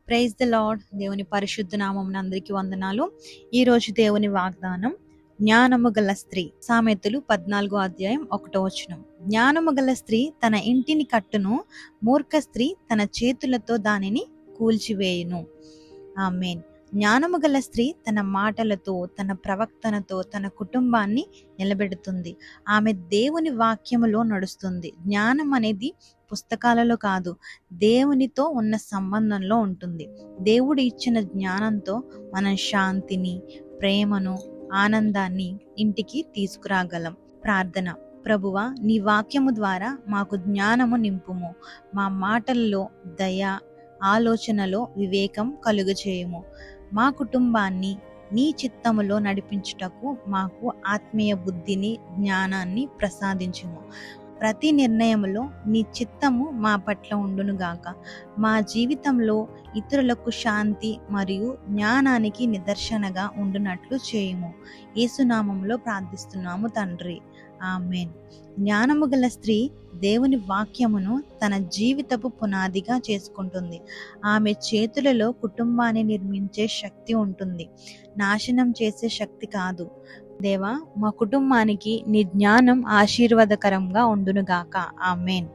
Praise the lord. దేవుని పరిశుద్ధ నామమున అందరికీ వందనాలు. ఈ రోజు దేవుని వాగ్దానం, జ్ఞానము గల స్త్రీ. సామెతలు 14:1. జ్ఞానము గల స్త్రీ తన ఇంటిని కట్టును, మూర్ఖ స్త్రీ తన చేతులతో దానిని కూల్చివేయును. ఆమేన్. జ్ఞానము గల స్త్రీ తన మాటలతో, తన ప్రవక్తనతో తన కుటుంబాన్ని నిలబెడుతుంది. ఆమె దేవుని వాక్యములో నడుస్తుంది. జ్ఞానం అనేది పుస్తకాలలో కాదు, దేవునితో ఉన్న సంబంధంలో ఉంటుంది. దేవుడు ఇచ్చిన జ్ఞానంతో మనం శాంతిని, ప్రేమను, ఆనందాన్ని ఇంటికి తీసుకురాగలం. ప్రార్థన. ప్రభువా, నీ వాక్యము ద్వారా మాకు జ్ఞానము నింపుము. మా మాటల్లో దయ, ఆలోచనలో వివేకం కలుగచేయుము. మా కుటుంబాన్ని నీ చిత్తములో నడిపించుటకు మాకు ఆత్మీయ బుద్ధిని, జ్ఞానాన్ని ప్రసాదించుము. ప్రతి నిర్ణయములో నీ చిత్తము మా పట్ల ఉండునుగాక. మా జీవితంలో ఇతరులకు శాంతి మరియు జ్ఞానానికి నిదర్శనగా ఉండునట్లు చేయుము. యేసునామములో ప్రార్థిస్తున్నాము తండ్రి. ఆమేన్. జ్ఞానము గల స్త్రీ దేవుని వాక్యమును తన జీవితపు పునాదిగా చేసుకుంటుంది. ఆమె చేతులలో కుటుంబాన్ని నిర్మించే శక్తి ఉంటుంది, నాశనం చేసే శక్తి కాదు. దేవా, మా కుటుంబానికి నీ జ్ఞానం ఆశీర్వాదకరంగా ఉండునుగాక. ఆమేన్.